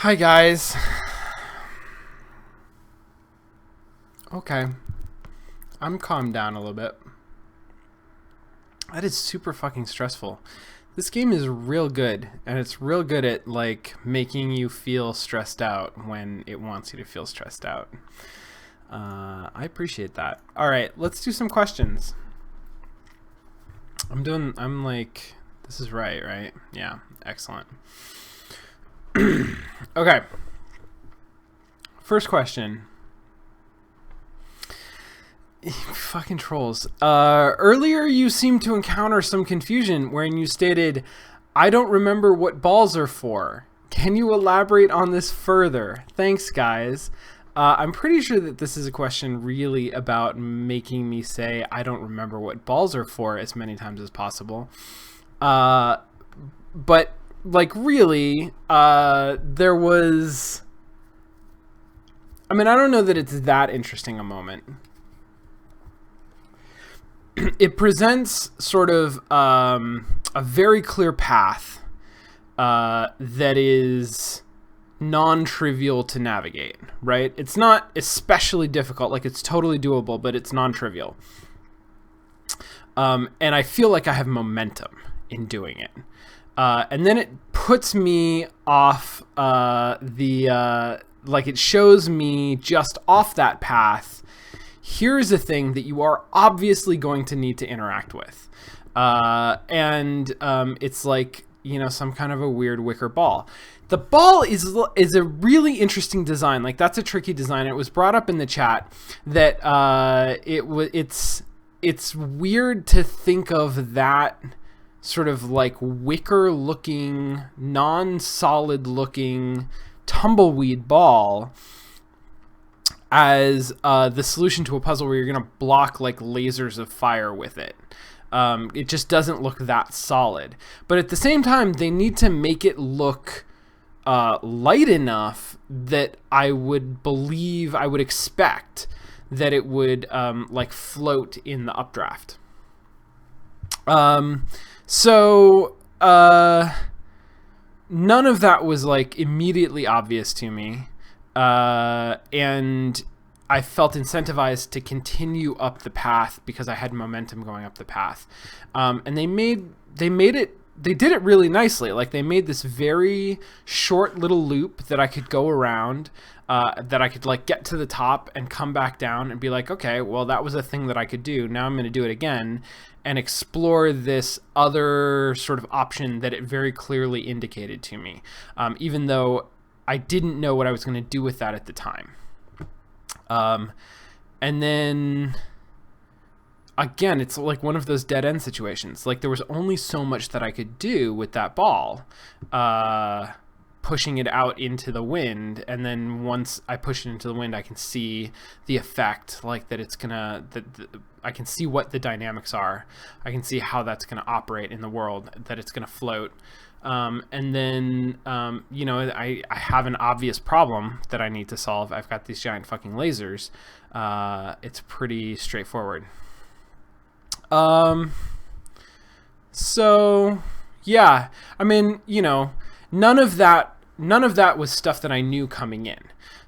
Hi guys. Okay, I'm calmed down a little bit. That is super fucking stressful. This game is real good, and it's real good at like making you feel stressed out when it wants you to feel stressed out. I appreciate that. All right, let's do some questions. I'm like, this is right? Yeah, excellent. Okay. First question. Fucking trolls. Earlier you seemed to encounter some confusion wherein you stated, I don't remember what balls are for. Can you elaborate on this further? Thanks, guys. I'm pretty sure that this is a question really about making me say I don't remember what balls are for as many times as possible. But, like, really, there was... I mean, I don't know that it's that interesting a moment. It presents sort of a very clear path that is non-trivial to navigate, right? It's not especially difficult, like it's totally doable, but it's non-trivial. And I feel like I have momentum in doing it. And then it puts me off like it shows me just off that path. Here's a thing that you are obviously going to need to interact with. And it's like, you know, some kind of a weird wicker ball. The ball is a really interesting design. Like, that's a tricky design. It was brought up in the chat that it's weird to think of that sort of like wicker looking, non-solid looking tumbleweed ball as the solution to a puzzle where you're going to block like lasers of fire with it. It just doesn't look that solid. But at the same time, they need to make it look light enough that I would expect that it would like float in the updraft. So none of that was like immediately obvious to me. And I felt incentivized to continue up the path because I had momentum going up the path. And they did it really nicely. Like, they made this very short little loop that I could go around, that I could like get to the top and come back down and be like, okay, well, that was a thing that I could do. Now I'm going to do it again and explore this other sort of option that it very clearly indicated to me. Even though I didn't know what I was going to do with that at the time. And then again, it's like one of those dead end situations. Like, there was only so much that I could do with that ball, pushing it out into the wind. And then once I push it into the wind, I can see the effect, like that it's gonna, I can see what the dynamics are. I can see how that's going to operate in the world, that it's going to float. And then, you know, I have an obvious problem that I need to solve. I've got these giant fucking lasers. It's pretty straightforward. So yeah, I mean, you know, none of that was stuff that I knew coming in.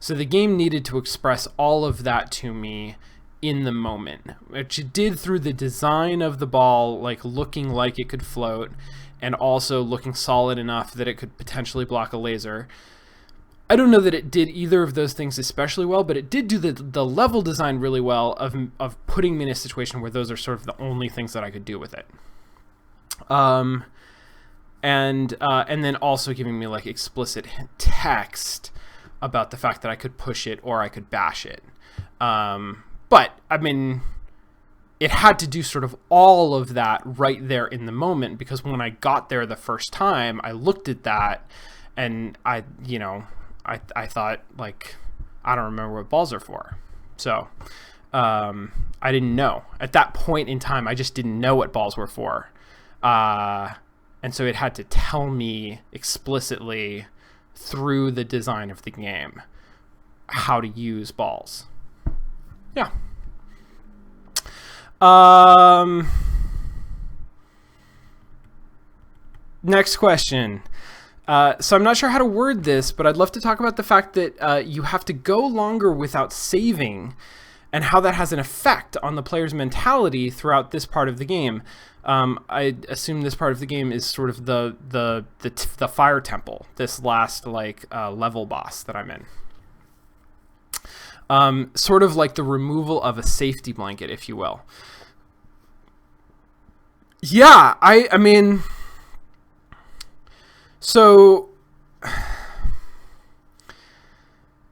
So the game needed to express all of that to me in the moment, which it did through the design of the ball, like looking like it could float, and also looking solid enough that it could potentially block a laser. I don't know that it did either of those things especially well, but it did do the level design really well of putting me in a situation where those are sort of the only things that I could do with it. And then also giving me like explicit text about the fact that I could push it or I could bash it. But I mean, it had to do sort of all of that right there in the moment, because when I got there the first time, I looked at that and I thought, like, I don't remember what balls are for. So I didn't know. At that point in time, I just didn't know what balls were for. And so it had to tell me explicitly through the design of the game how to use balls. Yeah. Next question. So I'm not sure how to word this, but I'd love to talk about the fact that you have to go longer without saving, and how that has an effect on the player's mentality throughout this part of the game. I assume this part of the game is sort of the fire temple, this last level boss that I'm in. Sort of like the removal of a safety blanket, if you will. Yeah, I mean, so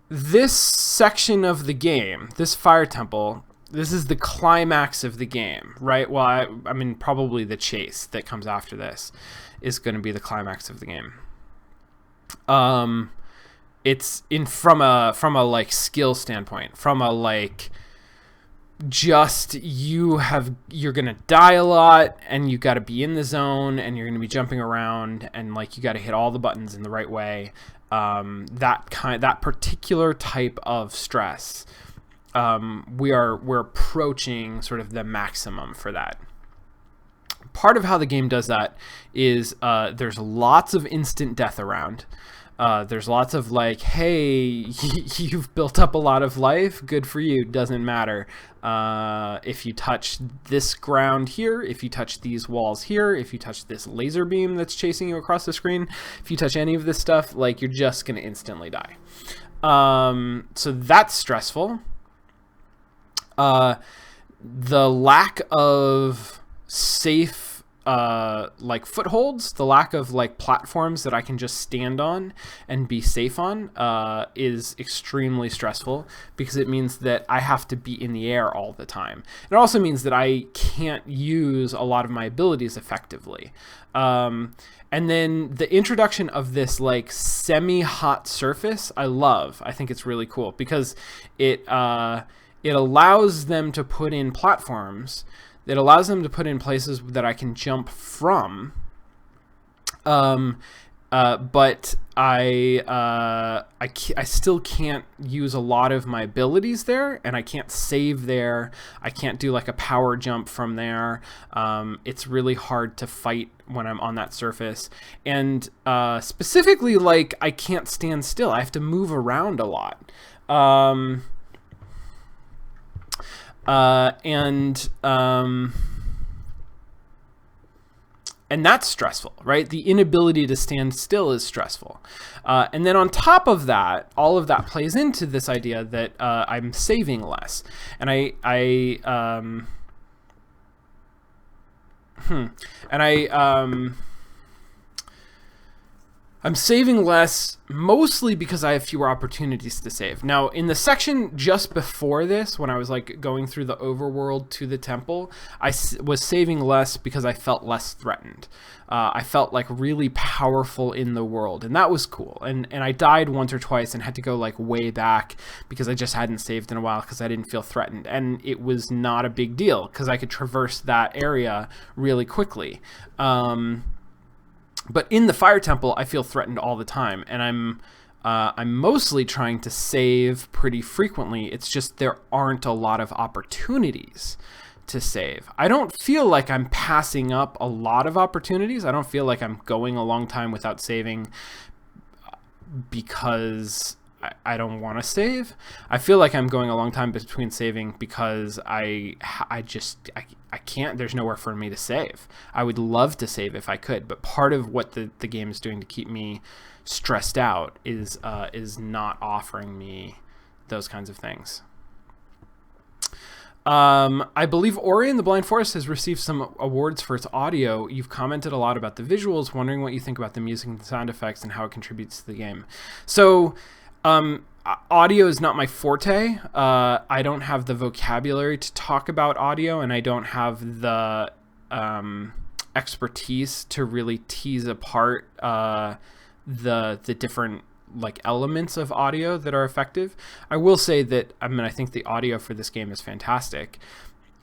this section of the game, this fire temple, this is the climax of the game, right? Well, I mean, probably the chase that comes after this is going to be the climax of the game. It's from a like skill standpoint, from a like just you're gonna die a lot, and you got to be in the zone, and you're gonna be jumping around, and like you got to hit all the buttons in the right way. That particular type of stress, we're approaching sort of the maximum for that. Part of how the game does that is there's lots of instant death around. There's lots of like, hey, you've built up a lot of life, good for you, doesn't matter. If you touch this ground here, if you touch these walls here, if you touch this laser beam that's chasing you across the screen, if you touch any of this stuff, like you're just going to instantly die. So that's stressful. The lack of safe like footholds, the lack of like platforms that I can just stand on and be safe on is extremely stressful, because it means that I have to be in the air all the time. It also means that I can't use a lot of my abilities effectively. And then the introduction of this like semi-hot surface, I think it's really cool, because it allows them to put in platforms. It allows them to put in places that I can jump from, but I still can't use a lot of my abilities there, and I can't save there. I can't do like a power jump from there. It's really hard to fight when I'm on that surface, and specifically, like I can't stand still. I have to move around a lot. And that's stressful, right? The inability to stand still is stressful. And then on top of that, all of that plays into this idea that I'm saving less. And I'm saving less mostly because I have fewer opportunities to save. Now, in the section just before this, when I was like going through the overworld to the temple, I was saving less because I felt less threatened. I felt like really powerful in the world, and that was cool. And I died once or twice and had to go like way back because I just hadn't saved in a while because I didn't feel threatened. And it was not a big deal because I could traverse that area really quickly. But in the fire temple, I feel threatened all the time, and I'm mostly trying to save pretty frequently. It's just there aren't a lot of opportunities to save. I don't feel like I'm passing up a lot of opportunities. I don't feel like I'm going a long time without saving because I don't want to save. I feel like I'm going a long time between saving because I can't. There's nowhere for me to save. I would love to save if I could, but part of what the game is doing to keep me stressed out is not offering me those kinds of things. I believe Ori and the Blind Forest has received some awards for its audio. You've commented a lot about the visuals, wondering what you think about the music and the sound effects and how it contributes to the game. So, audio is not my forte. I don't have the vocabulary to talk about audio, and I don't have the expertise to really tease apart the different like elements of audio that are effective. I will say that I think the audio for this game is fantastic.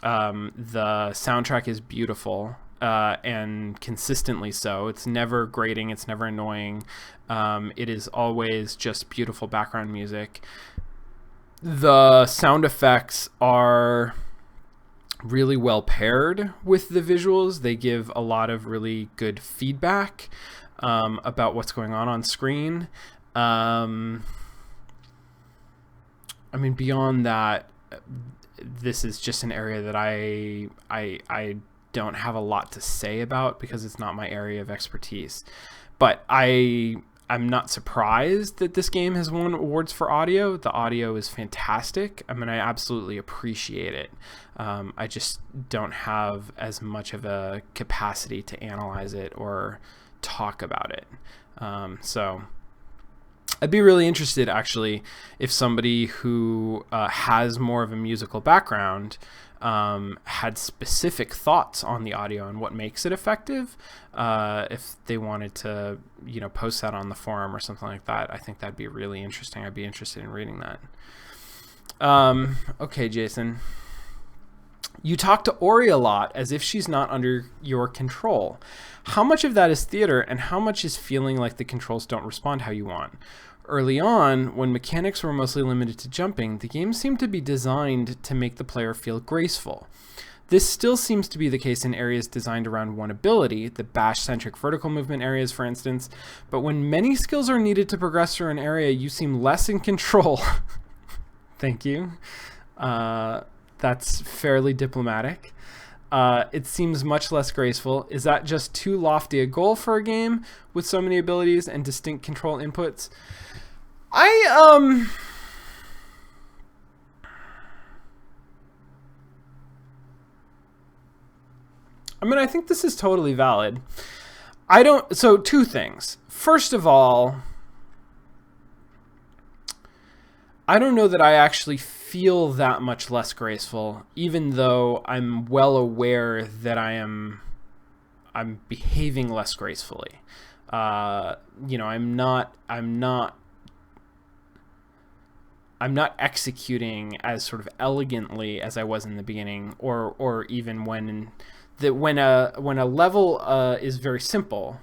The soundtrack is beautiful. And consistently so. It's never grating. It's never annoying. It is always just beautiful background music. The sound effects are really well paired with the visuals. They give a lot of really good feedback. about what's going on screen. I mean, beyond that, this is just an area that I don't have a lot to say about because it's not my area of expertise. But I'm not surprised that this game has won awards for audio. The audio is fantastic. I mean, I absolutely appreciate it. I just don't have as much of a capacity to analyze it or talk about it. So I'd be really interested, actually, if somebody who has more of a musical background had specific thoughts on the audio and what makes it effective. If they wanted to, post that on the forum or something like that, I think that'd be really interesting. I'd be interested in reading that. Okay, Jason. You talk to Ori a lot as if she's not under your control. How much of that is theater and how much is feeling like the controls don't respond how you want? Early on, when mechanics were mostly limited to jumping, the game seemed to be designed to make the player feel graceful. This still seems to be the case in areas designed around one ability, the bash-centric vertical movement areas, for instance, but when many skills are needed to progress through an area, you seem less in control. Thank you. That's fairly diplomatic. It seems much less graceful. Is that just too lofty a goal for a game with so many abilities and distinct control inputs? I mean, I think this is totally valid. So two things. First of all, I don't know that I actually feel that much less graceful, even though I'm well aware that I'm behaving less gracefully. I'm not executing as sort of elegantly as I was in the beginning, or even when a level is very simple.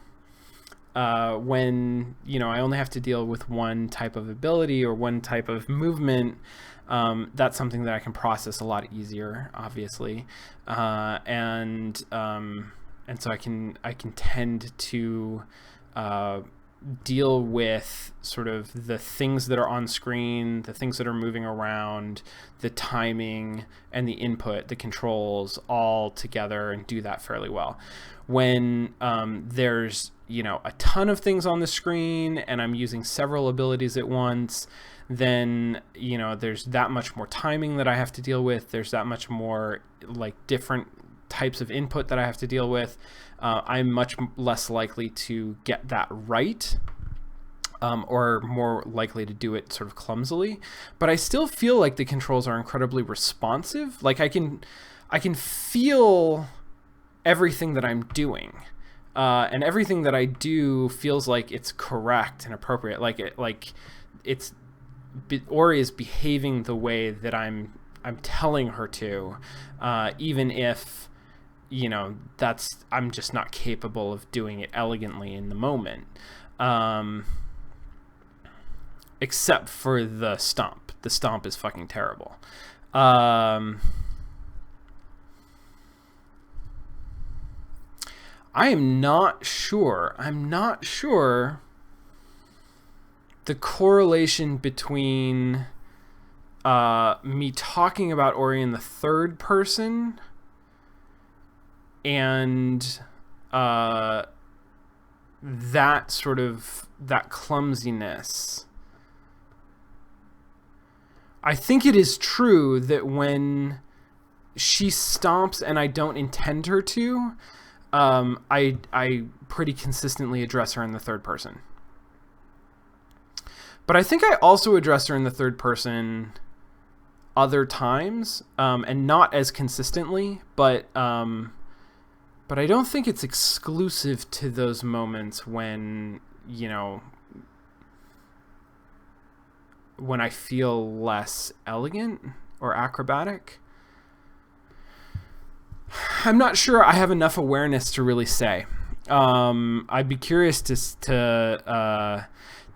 When I only have to deal with one type of ability or one type of movement, that's something that I can process a lot easier, obviously, and so I can tend to deal with sort of the things that are on screen, the things that are moving around, the timing and the input, the controls all together, and do that fairly well. When there's a ton of things on the screen and I'm using several abilities at once, then there's that much more timing that I have to deal with. There's that much more different types of input that I have to deal with. I'm much less likely to get that right, or more likely to do it sort of clumsily. But I still feel like the controls are incredibly responsive. Like I can feel everything that I'm doing, and everything that I do feels like it's correct and appropriate. Ori is behaving the way that I'm telling her to, even if I'm just not capable of doing it elegantly in the moment, except for the stomp. The stomp is fucking terrible. I am not sure the correlation between me talking about Ori in the third person and that clumsiness. I think it is true that when she stomps and I don't intend her to, I pretty consistently address her in the third person. But I think I also address her in the third person other times, and not as consistently, but I don't think it's exclusive to those moments when I feel less elegant or acrobatic. I'm not sure I have enough awareness to really say. I'd be curious to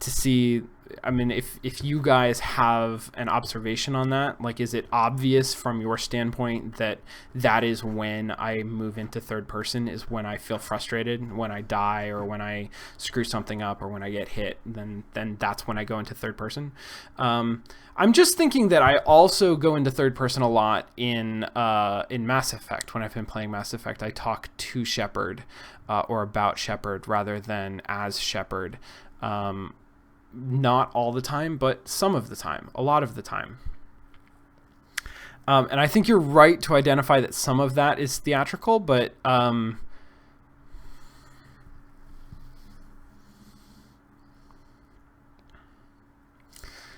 see I mean, if you guys have an observation on that, like, is it obvious from your standpoint that that is when I move into third person, is when I feel frustrated, when I die or when I screw something up or when I get hit, then that's when I go into third person. I'm just thinking that I also go into third person a lot in Mass Effect. When I've been playing Mass Effect, I talk to Shepard or about Shepard rather than as Shepard. Not all the time, but some of the time, a lot of the time. And I think you're right to identify that some of that is theatrical, but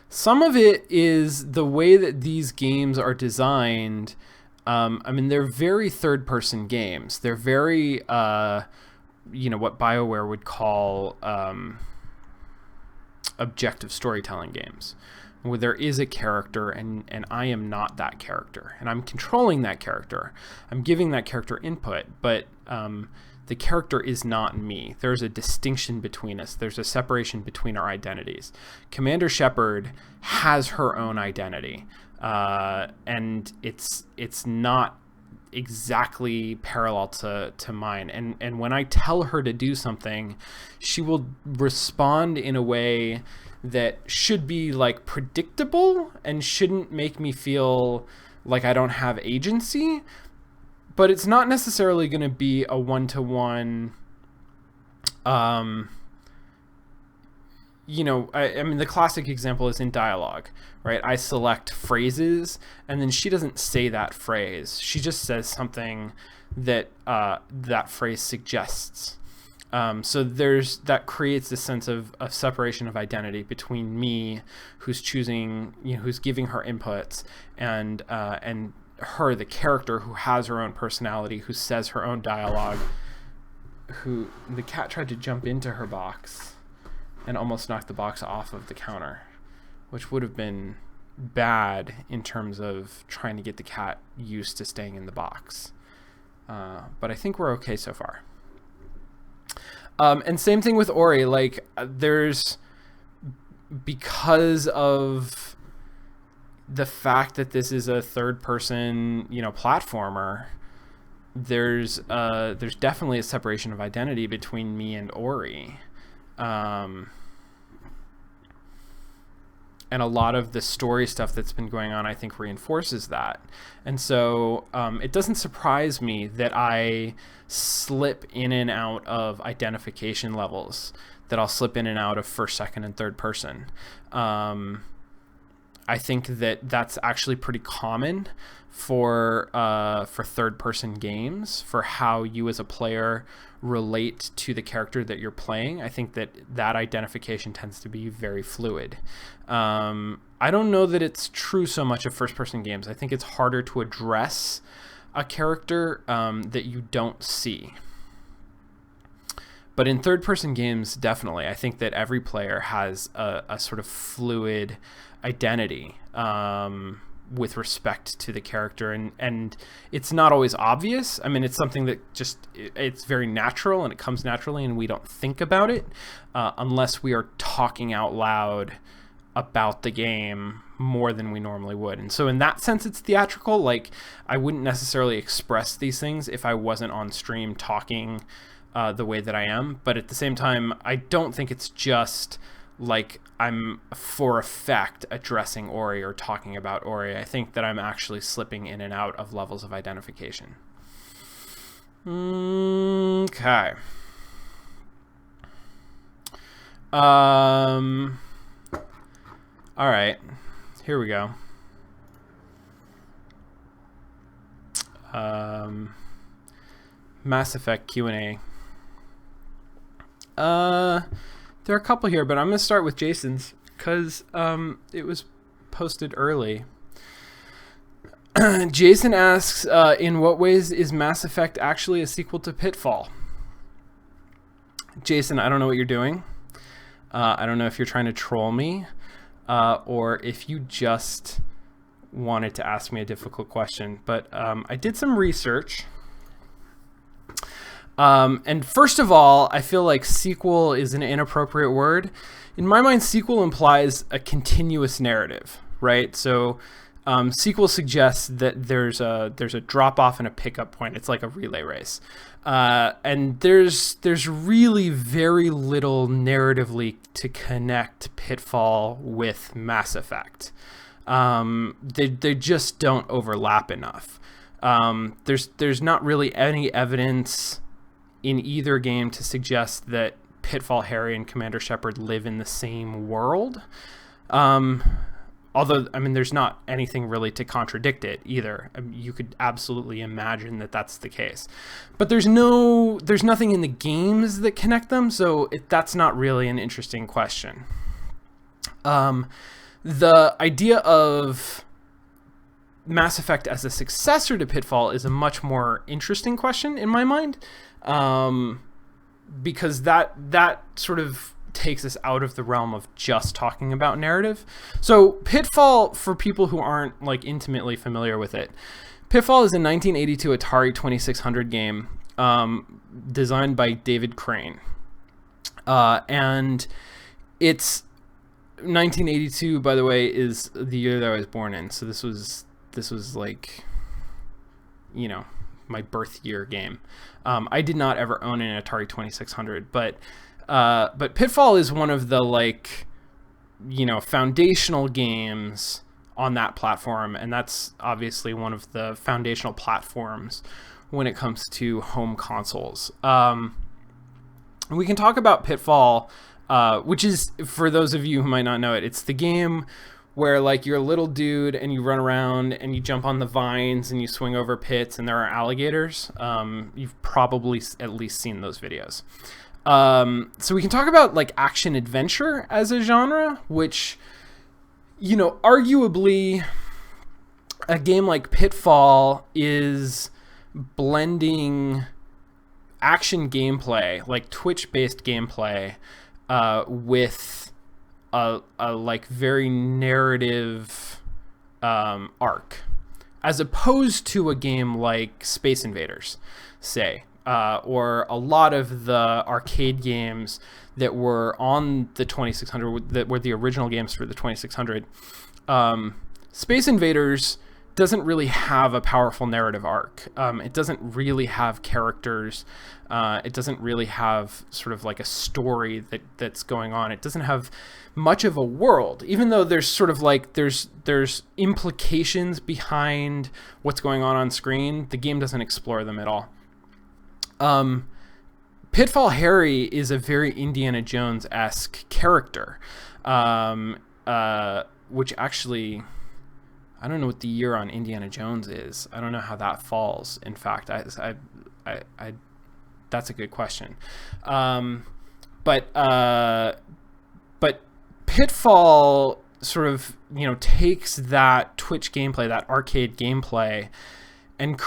some of it is the way that these games are designed. I mean, they're very third-person games. They're very, what BioWare would call objective storytelling games, where there is a character and I am not that character, and I'm controlling that character. I'm giving that character input, but the character is not me. There's a distinction between us. There's a separation between our identities. Commander Shepard has her own identity, and it's not exactly parallel to mine. And when I tell her to do something, she will respond in a way that should be like predictable and shouldn't make me feel like I don't have agency, but it's not necessarily going to be a one-to-one. I mean, the classic example is in dialogue, right? I select phrases, and then she doesn't say that phrase. She just says something that that phrase suggests. So that creates this sense of separation of identity between me, who's choosing, who's giving her inputs, and her, the character who has her own personality, who says her own dialogue. Who the cat tried to jump into her box and almost knocked the box off of the counter, which would have been bad in terms of trying to get the cat used to staying in the box. But I think we're okay so far. And same thing with Ori. Like, because of the fact that this is a third-person, platformer, there's definitely a separation of identity between me and Ori. And a lot of the story stuff that's been going on, I think, reinforces that. And so it doesn't surprise me that I slip in and out of identification levels, that I'll slip in and out of first, second, and third person. I think that that's actually pretty common for third-person games, for how you as a player relate to the character that you're playing. I think that identification tends to be very fluid. I don't know that it's true so much of first-person games. I think it's harder to address a character that you don't see. But in third-person games, definitely, I think that every player has a sort of fluid identity with respect to the character, and it's not always obvious. I mean, it's something that it's very natural, and it comes naturally, and we don't think about it unless we are talking out loud about the game more than we normally would. And so in that sense, it's theatrical. Like, I wouldn't necessarily express these things if I wasn't on stream talking the way that I am. But at the same time, I don't think it's just like I'm for effect addressing Ori or talking about Ori. I think that I'm actually slipping in and out of levels of identification. Okay. All right, here we go. Mass Effect Q&A. There are a couple here, but I'm going to start with Jason's because it was posted early. Jason asks, in what ways is Mass Effect actually a sequel to Pitfall? Jason, I don't know what you're doing. I don't know if you're trying to troll me or if you just wanted to ask me a difficult question. But I did some research. And first of all, I feel like sequel is an inappropriate word. In my mind, sequel implies a continuous narrative, right? So sequel suggests that there's a drop off and a pickup point. It's like a relay race, and there's really very little narratively to connect Pitfall with Mass Effect. They just don't overlap enough. There's not really any evidence in either game to suggest that Pitfall Harry and Commander Shepard live in the same world. Although, I mean, there's not anything really to contradict it either. I mean, you could absolutely imagine that that's the case. But there's nothing in the games that connect them, so that's not really an interesting question. The idea of Mass Effect as a successor to Pitfall is a much more interesting question in my mind, because that sort of takes us out of the realm of just talking about narrative. So Pitfall, for people who aren't like intimately familiar with it, Pitfall is a 1982 Atari 2600 game designed by David Crane, and it's 1982, by the way, is the year that I was born in. So this was like, you know, my birth year game. I did not ever own an Atari 2600, but Pitfall is one of the, like, you know, foundational games on that platform, and that's obviously one of the foundational platforms when it comes to home consoles. We can talk about Pitfall, which is, for those of you who might not know it, it's the game where, like, you're a little dude and you run around and you jump on the vines and you swing over pits and there are alligators. You've probably at least seen those videos. So we can talk about, like, action adventure as a genre, which, you know, arguably a game like Pitfall is blending action gameplay, like Twitch-based gameplay, with a like very narrative arc, as opposed to a game like Space Invaders, say, or a lot of the arcade games that were on the 2600, that were the original games for the 2600. Space Invaders doesn't really have a powerful narrative arc. It doesn't really have characters. It doesn't really have sort of like a story that's going on. It doesn't have much of a world, even though there's sort of like there's implications behind what's going on screen. The game doesn't explore them at all. Pitfall Harry is a very Indiana Jones-esque character, which actually, I don't know what the year on Indiana Jones is. I don't know how that falls. In fact, I that's a good question. But Pitfall sort of, you know, takes that Twitch gameplay, that arcade gameplay, and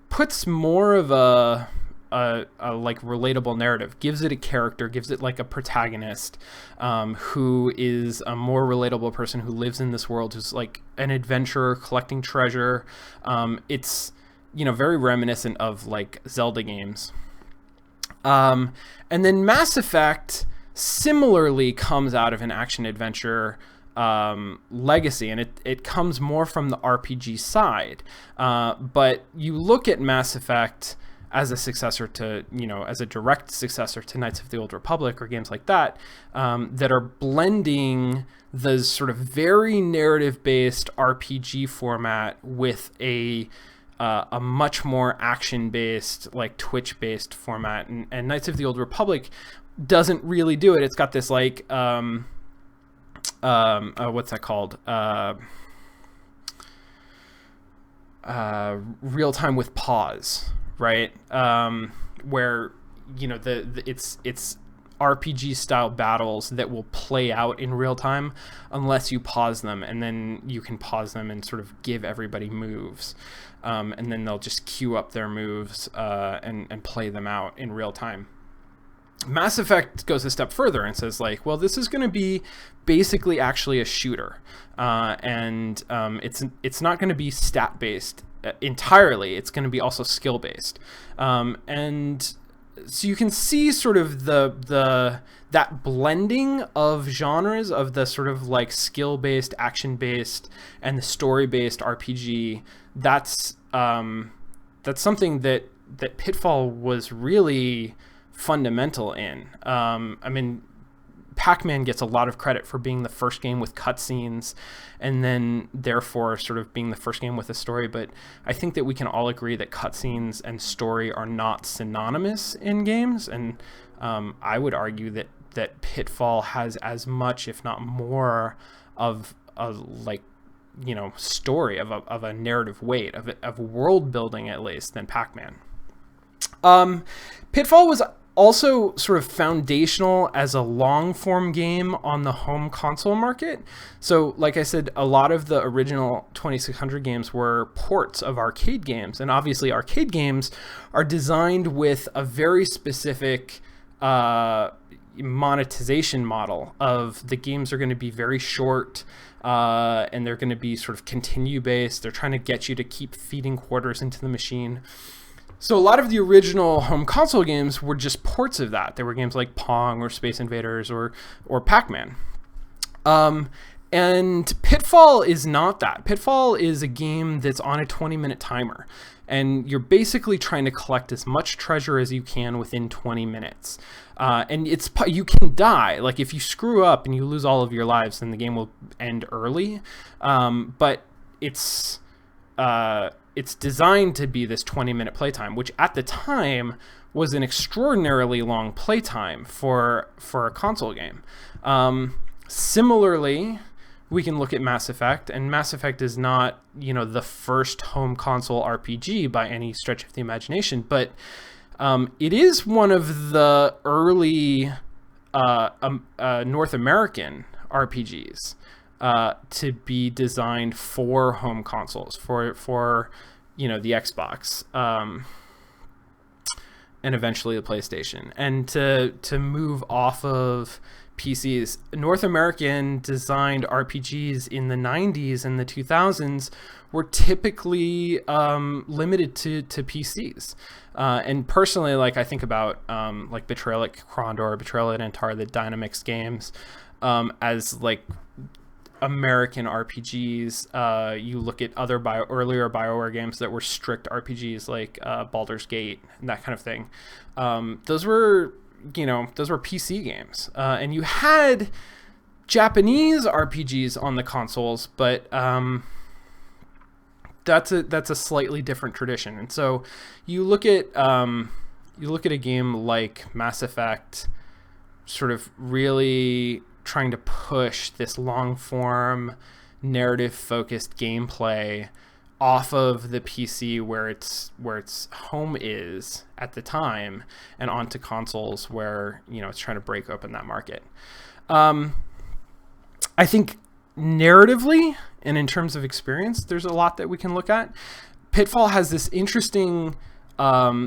puts more of a like relatable narrative, gives it a character, gives it like a protagonist, who is a more relatable person who lives in this world, who's like an adventurer collecting treasure. It's, you know, very reminiscent of like Zelda games. And then Mass Effect similarly comes out of an action adventure legacy, and it comes more from the RPG side. But you look at Mass Effect as a successor to, you know, as a direct successor to Knights of the Old Republic or games like that, that are blending the sort of very narrative-based RPG format with a much more action-based, like Twitch-based format. And Knights of the Old Republic doesn't really do it. It's got this like what's that called? Real time with pause, right? Where, you know, it's RPG style battles that will play out in real time unless you pause them, and then you can pause them and sort of give everybody moves, and then they'll just queue up their moves and play them out in real time. Mass Effect goes a step further and says, like, well, this is going to be basically actually a shooter, and it's not going to be stat based entirely. It's going to be also skill based, and so you can see sort of that blending of genres of the sort of like skill-based, action-based, and the story-based RPG. That's something that Pitfall was really fundamental in. I mean, Pac-Man gets a lot of credit for being the first game with cutscenes, and then therefore sort of being the first game with a story. But I think that we can all agree that cutscenes and story are not synonymous in games, and I would argue that Pitfall has as much, if not more, of a story of a narrative weight of world building at least than Pac-Man. Pitfall was also sort of foundational as a long-form game on the home console market. So, like I said, a lot of the original 2600 games were ports of arcade games, and obviously arcade games are designed with a very specific monetization model of the games are going to be very short, and they're going to be sort of continue-based. They're trying to get you to keep feeding quarters into the machine. So a lot of the original home console games were just ports of that. There were games like Pong or Space Invaders or Pac-Man. And Pitfall is not that. Pitfall is a game that's on a 20-minute timer. And you're basically trying to collect as much treasure as you can within 20 minutes. And you can die. Like, if you screw up and you lose all of your lives, then the game will end early. But it's designed to be this 20-minute playtime, which at the time was an extraordinarily long playtime for a console game. Similarly, we can look at Mass Effect, and Mass Effect is not, the first home console RPG by any stretch of the imagination, but it is one of the early North American RPGs to be designed for home consoles, for the Xbox, and eventually the PlayStation, and to move off of PCs. North American designed RPGs in the 90s and the 2000s were typically limited to PCs. And personally, I think about Betrayal at Krondor, Betrayal at Antara, the Dynamix games, as American RPGs. You look at other earlier BioWare games that were strict RPGs like Baldur's Gate and that kind of thing. Those were PC games, and you had Japanese RPGs on the consoles, but that's a slightly different tradition. And so you look at a game like Mass Effect, sort of really trying to push this long form narrative focused gameplay off of the PC where its home is at the time, and onto consoles where it's trying to break open that market. I think narratively and in terms of experience, there's a lot that we can look at. Pitfall has this interesting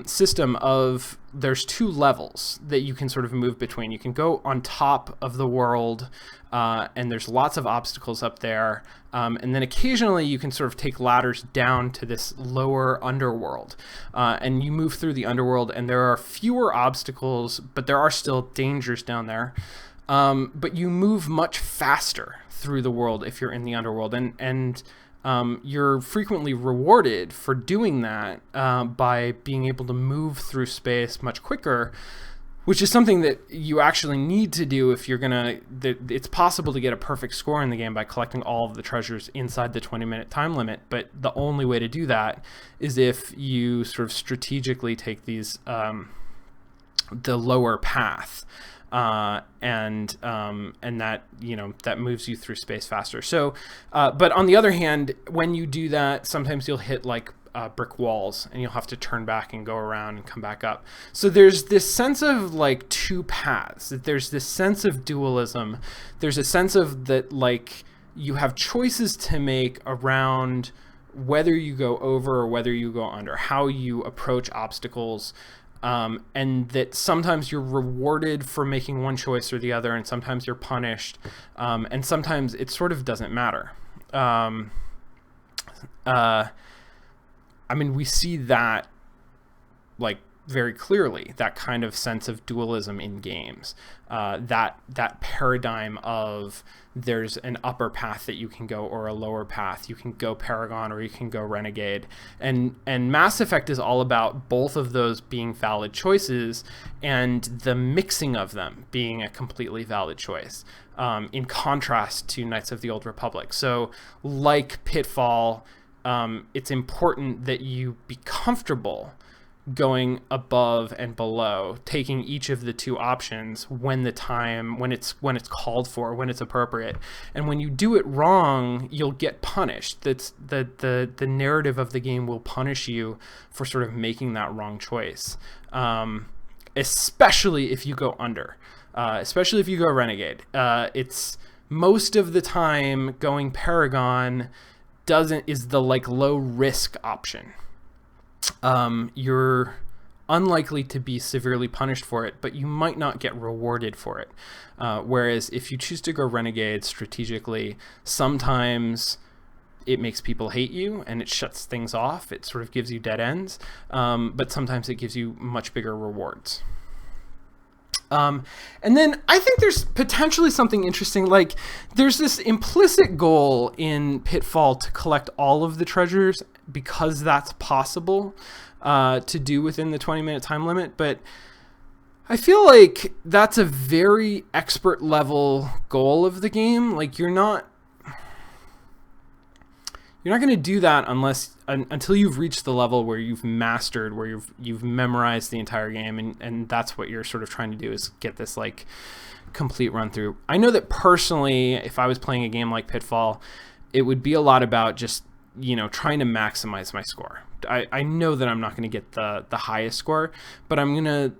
system of, there's two levels that you can sort of move between. You can go on top of the world, and there's lots of obstacles up there, and then occasionally you can sort of take ladders down to this lower underworld, and you move through the underworld, and there are fewer obstacles, but there are still dangers down there, but you move much faster through the world if you're in the underworld, and you're frequently rewarded for doing that by being able to move through space much quicker, which is something that you actually need to do if you're it's possible to get a perfect score in the game by collecting all of the treasures inside the 20-minute time limit, but the only way to do that is if you sort of strategically take these the lower path. And that, that moves you through space faster. So, but on the other hand, when you do that, sometimes you'll hit brick walls, and you'll have to turn back and go around and come back up. So there's this sense of two paths. There's this sense of dualism. There's a sense of that you have choices to make around whether you go over or whether you go under, how you approach obstacles. And that sometimes you're rewarded for making one choice or the other, and sometimes you're punished, and sometimes it sort of doesn't matter. We see that very clearly that kind of sense of dualism in games, that paradigm of there's an upper path that you can go or a lower path. You can go Paragon or you can go Renegade, and Mass Effect is all about both of those being valid choices and the mixing of them being a completely valid choice, in contrast to Knights of the Old Republic. So like Pitfall, it's important that you be comfortable going above and below, taking each of the two options when it's called for, when it's appropriate. And when you do it wrong, you'll get punished. That's the narrative of the game will punish you for sort of making that wrong choice, especially if you go under, especially if you go Renegade. It's most of the time going Paragon is the like low risk option. You're unlikely to be severely punished for it, but you might not get rewarded for it. Whereas if you choose to go Renegade strategically, sometimes it makes people hate you and it shuts things off. It sort of gives you dead ends, but sometimes it gives you much bigger rewards. And then I think there's potentially something interesting, like there's this implicit goal in Pitfall to collect all of the treasures because that's possible to do within the 20-minute time limit. But I feel like that's a very expert level goal of the game. Like you're not going to do that until you've reached the level where you've mastered, where you've memorized the entire game, and that's what you're sort of trying to do, is get this like complete run through. I know that personally, if I was playing a game like Pitfall, it would be a lot about just, trying to maximize my score. I know that I'm not going to get the highest score, but I'm gonna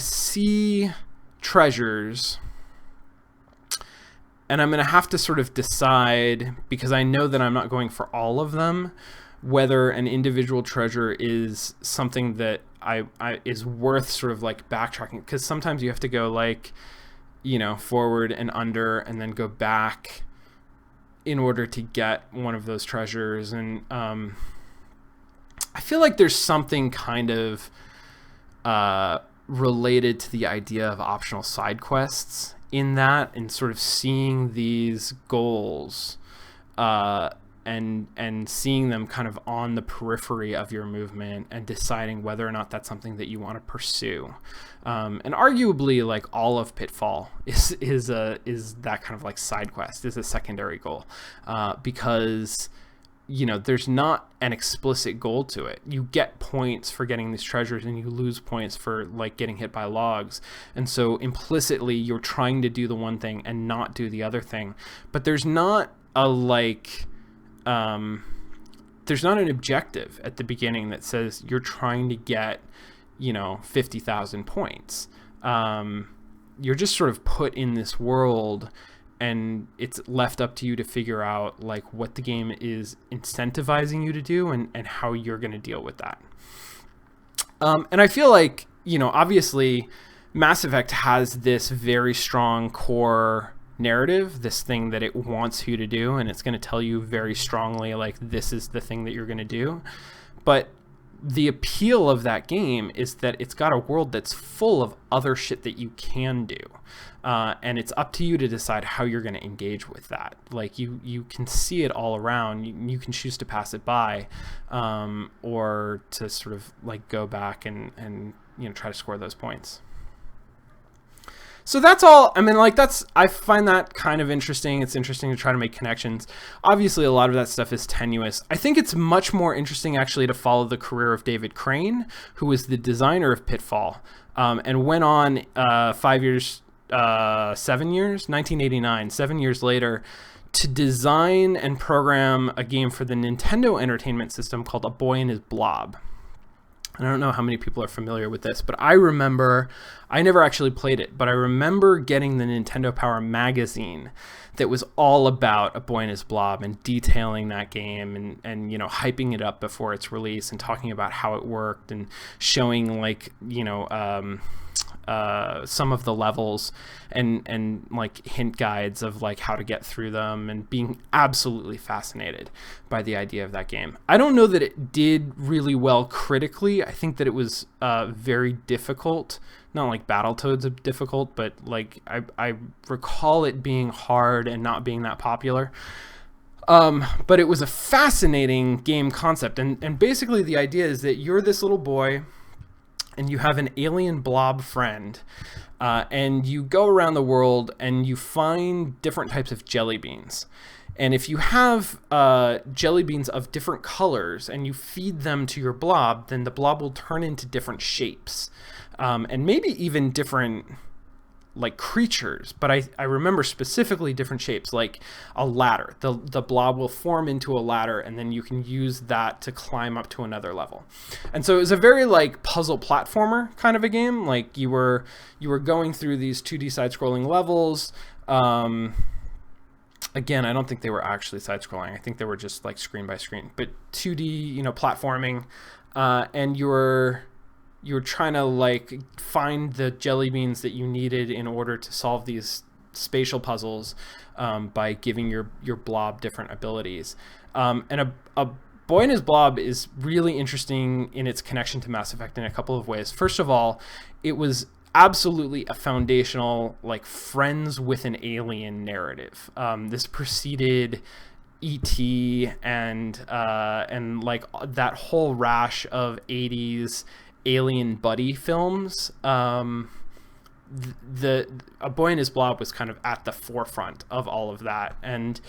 see treasures. And I'm going to have to sort of decide, because I know that I'm not going for all of them, whether an individual treasure is something that I is worth sort of like backtracking. Because sometimes you have to go like, forward and under and then go back in order to get one of those treasures. And I feel like there's something kind of related to the idea of optional side quests in that, and sort of seeing these goals and seeing them kind of on the periphery of your movement and deciding whether or not that's something that you want to pursue. And arguably, like all of Pitfall is that kind of like side quest, is a secondary goal, because there's not an explicit goal to it. You get points for getting these treasures and you lose points for like getting hit by logs. And so implicitly you're trying to do the one thing and not do the other thing. But there's not there's not an objective at the beginning that says you're trying to get, 50,000 points. You're just sort of put in this world, and it's left up to you to figure out like what the game is incentivizing you to do and how you're going to deal with that. And I feel like, obviously Mass Effect has this very strong core narrative, this thing that it wants you to do, and it's going to tell you very strongly like this is the thing that you're going to do. But the appeal of that game is that it's got a world that's full of other shit that you can do. And it's up to you to decide how you're going to engage with that. Like you can see it all around. You can choose to pass it by, or to sort of like go back and try to score those points. So that's all. I mean, like I find that kind of interesting. It's interesting to try to make connections. Obviously, a lot of that stuff is tenuous. I think it's much more interesting actually to follow the career of David Crane, who was the designer of Pitfall, and went on 1989, 7 years later, to design and program a game for the Nintendo Entertainment System called A Boy and His Blob. And I don't know how many people are familiar with this, but I never actually played it, but I remember getting the Nintendo Power magazine that was all about A Boy and His Blob and detailing that game and hyping it up before its release and talking about how it worked and showing like some of the levels and like hint guides of like how to get through them, and being absolutely fascinated by the idea of that game. I don't know that it did really well critically. I think that it was very difficult. Not like Battletoads are difficult, but like I recall it being hard and not being that popular. But it was a fascinating game concept. And basically the idea is that you're this little boy and you have an alien blob friend, and you go around the world and you find different types of jelly beans. And if you have jelly beans of different colors and you feed them to your blob, then the blob will turn into different shapes, and maybe even different like creatures. But I remember specifically different shapes, like a ladder. The blob will form into a ladder, and then you can use that to climb up to another level. And so it was a very like puzzle platformer kind of a game. Like you were going through these 2D side-scrolling levels. Again, I don't think they were actually side-scrolling. I think they were just like screen by screen, but 2D, platforming, and you were trying to like find the jelly beans that you needed in order to solve these spatial puzzles, by giving your blob different abilities. And a Boy and His Blob is really interesting in its connection to Mass Effect in a couple of ways. First of all, it was absolutely a foundational like friends with an alien narrative. This preceded E.T. and like that whole rash of 80s alien buddy films. A Boy and His Blob was kind of at the forefront of all of that, and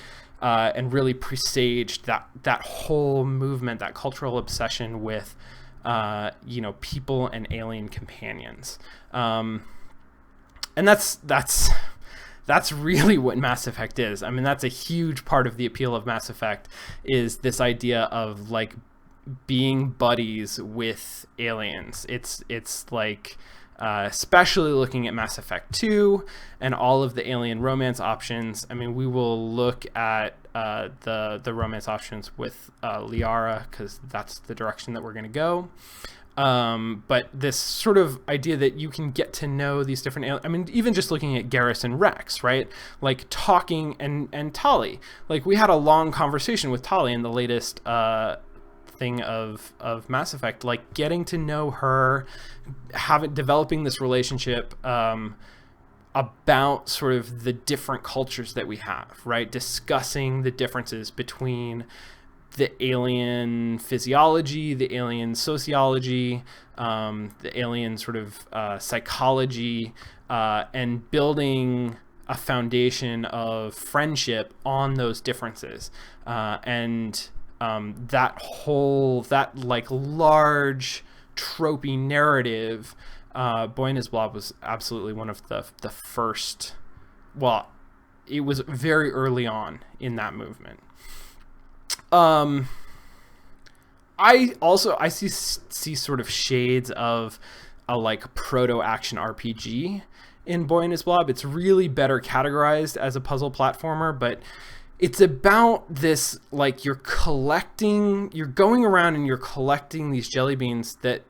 really presaged that whole movement, that cultural obsession with people and alien companions. And that's really what Mass Effect is. I mean, that's a huge part of the appeal of Mass Effect, is this idea of like being buddies with aliens. It's like, especially looking at Mass Effect 2 and all of the alien romance options. I mean, we will look at the romance options with Liara, because that's the direction that we're going to go. But this sort of idea that you can get to know these different I mean, even just looking at Garrus and Rex, right? Like talking and Tali. Like we had a long conversation with Tali in the latest thing of Mass Effect, like getting to know her, developing this relationship about sort of the different cultures that we have, right? Discussing the differences between the alien physiology, the alien sociology, the alien sort of psychology, and building a foundation of friendship on those differences. And that like large tropey narrative, Boy and His Blob was absolutely one of the first. Well, it was very early on in that movement. I see sort of shades of a like proto action RPG in Boy and His Blob. It's really better categorized as a puzzle platformer, but it's about this, like you're going around and you're collecting these jelly beans that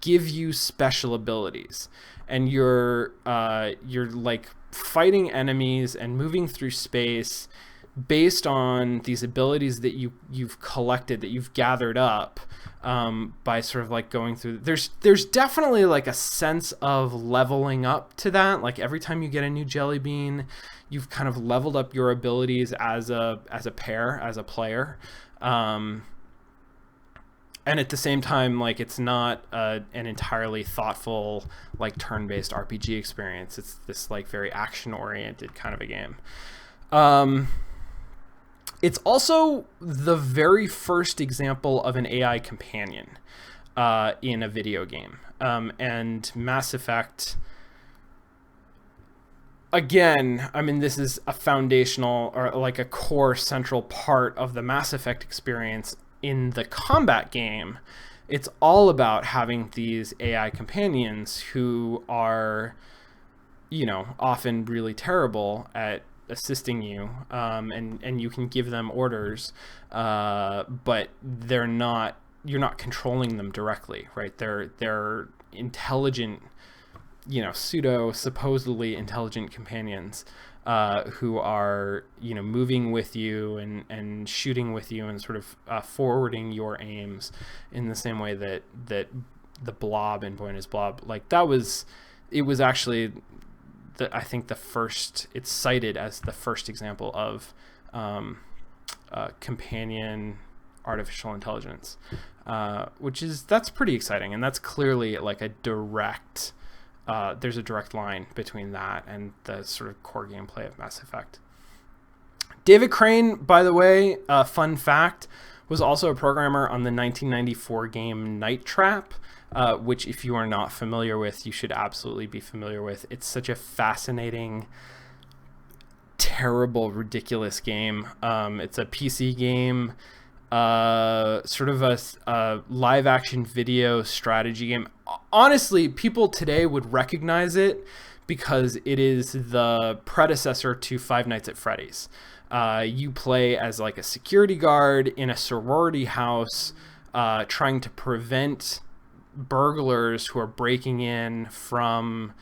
give you special abilities, and you're like fighting enemies and moving through space based on these abilities that you've collected, that you've gathered up, by sort of like going through. There's definitely like a sense of leveling up to that. Like every time you get a new jelly bean, you've kind of leveled up your abilities as a player. And at the same time, like it's not an entirely thoughtful like turn-based RPG experience. It's this like very action-oriented kind of a game. It's also the very first example of an AI companion in a video game. And Mass Effect, again, I mean, this is a foundational or like a core central part of the Mass Effect experience. In the combat game, it's all about having these AI companions who are, often really terrible at assisting you, and you can give them orders, but you're not controlling them directly, right? They're intelligent pseudo supposedly intelligent companions who are moving with you and shooting with you and sort of forwarding your aims in the same way that the blob in Boy and His Blob, like it was actually I think it's cited as the first example of companion artificial intelligence, that's pretty exciting, and that's clearly like a direct there's a direct line between that and the sort of core gameplay of Mass Effect. David Crane, by the way, fun fact, was also a programmer on the 1994 game Night Trap, which if you are not familiar with, you should absolutely be familiar with. It's such a fascinating, terrible, ridiculous game. It's a PC game, sort of a live action video strategy game. Honestly, people today would recognize it because it is the predecessor to Five Nights at Freddy's. You play as like a security guard in a sorority house, trying to prevent burglars who are breaking in from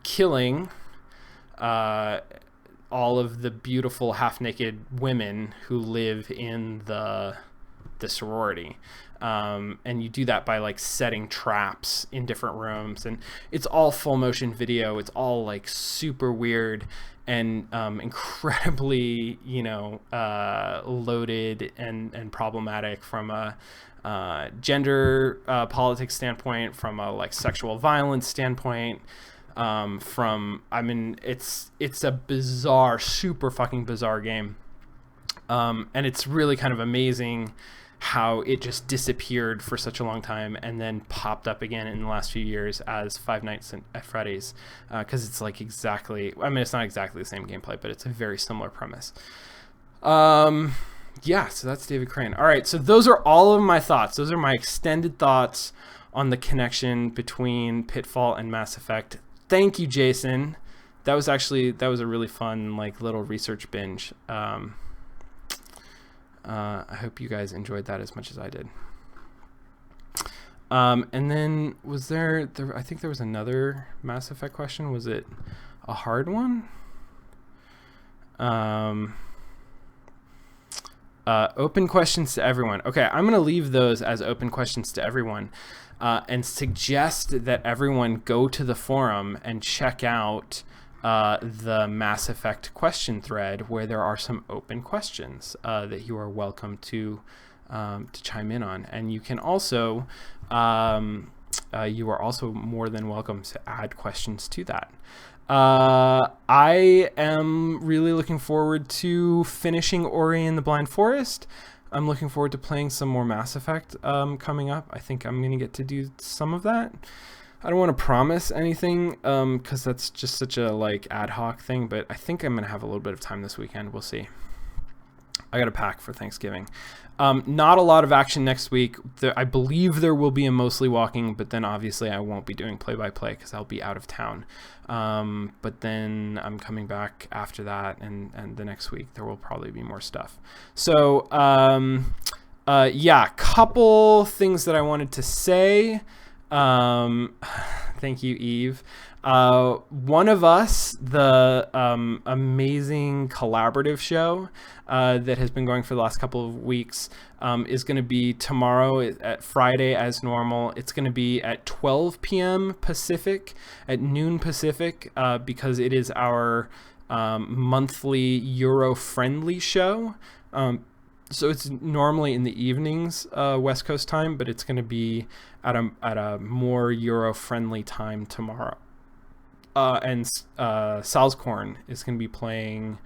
killing all of the beautiful half-naked women who live in the sorority. And you do that by like setting traps in different rooms, and it's all full motion video. It's all like super weird and incredibly loaded and problematic from a gender politics standpoint, from a like sexual violence standpoint. It's a bizarre, super fucking bizarre game. And it's really kind of amazing how it just disappeared for such a long time and then popped up again in the last few years as Five Nights at Freddy's, because it's like it's not exactly the same gameplay, but it's a very similar premise. So that's David Crane. All right, so those are all of my thoughts. Those are my extended thoughts on the connection between Pitfall and Mass Effect. Thank you, Jason. That was a really fun like little research binge. I hope you guys enjoyed that as much as I did. And then was there I think there was another Mass Effect question. Was it a hard one? Open questions to everyone. Okay, I'm going to leave those as open questions to everyone, and suggest that everyone go to the forum and check out the Mass Effect question thread, where there are some open questions that you are welcome to chime in on. And you can also you are also more than welcome to add questions to that. I am really looking forward to finishing Ori and the Blind Forest. I'm looking forward to playing some more Mass Effect coming up. I think I'm going to get to do some of that. I don't want to promise anything because that's just such a like ad hoc thing, but I think I'm going to have a little bit of time this weekend. We'll see. I got to pack for Thanksgiving. Not a lot of action next week. I believe there will be a mostly walking, but then obviously I won't be doing play-by-play because I'll be out of town. But then I'm coming back after that, and the next week there will probably be more stuff. So couple things that I wanted to say. Thank you, Eve. One of Us, the amazing collaborative show that has been going for the last couple of weeks, is going to be tomorrow at Friday as normal. It's going to be at 12 p.m. Pacific, at noon Pacific, because it is our monthly Euro-friendly show. So it's normally in the evenings, West Coast time, but it's going to be at a more Euro-friendly time tomorrow. And Salzkorn is going to be playing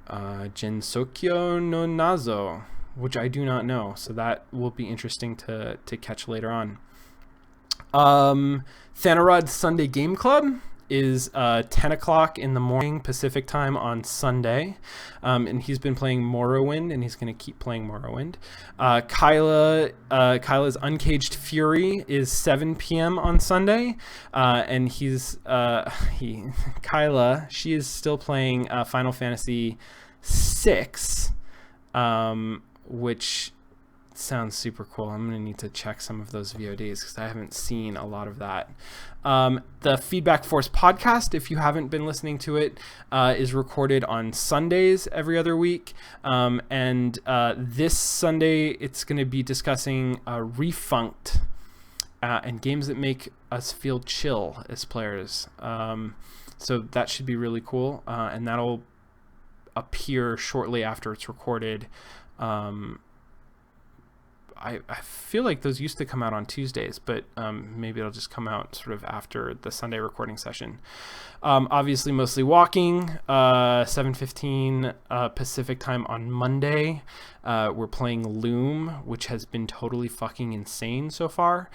Gensokyo no Nazo, which I do not know. So that will be interesting to catch later on. Thanarod's Sunday Game Club is 10 o'clock in the morning Pacific time on Sunday, and he's been playing Morrowind, and he's going to keep playing Morrowind. Kyla's Uncaged Fury is 7 p.m. on Sunday, and she is still playing Final Fantasy VI, which Sounds super cool. I'm going to need to check some of those VODs because I haven't seen a lot of that. The Feedback Force podcast, if you haven't been listening to it, is recorded on Sundays every other week. And this Sunday, it's going to be discussing Refunked and games that make us feel chill as players. So that should be really cool. And that'll appear shortly after it's recorded. I feel like those used to come out on Tuesdays, but maybe it'll just come out sort of after the Sunday recording session. Obviously, mostly walking, 7:15 Pacific time on Monday. We're playing Loom, which has been totally fucking insane so far.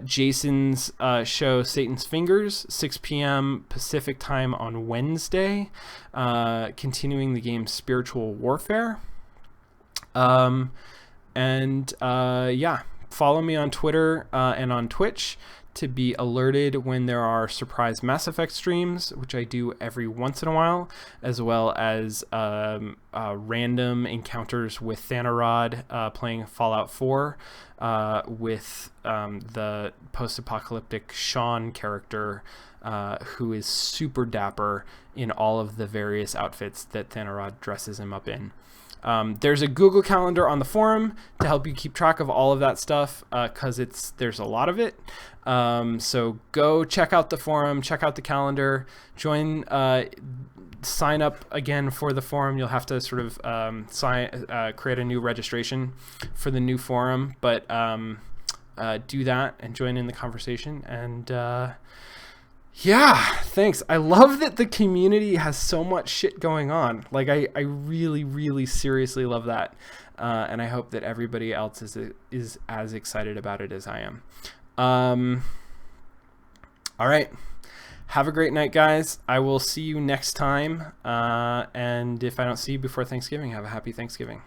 Jason's show, Satan's Fingers, 6 p.m. Pacific time on Wednesday, continuing the game Spiritual Warfare. Follow me on Twitter and on Twitch to be alerted when there are surprise Mass Effect streams, which I do every once in a while, as well as random encounters with Thanarod playing Fallout 4 with the post-apocalyptic Sean character, who is super dapper in all of the various outfits that Thanarod dresses him up in. There's a Google Calendar on the forum to help you keep track of all of that stuff, because there's a lot of it. So go check out the forum, check out the calendar, join, sign up again for the forum. You'll have to sort of create a new registration for the new forum, but do that and join in the conversation. And yeah, thanks. I love that the community has so much shit going on. Like, I really, really seriously love that. And I hope that everybody else is as excited about it as I am. All right. Have a great night, guys. I will see you next time. And if I don't see you before Thanksgiving, have a happy Thanksgiving.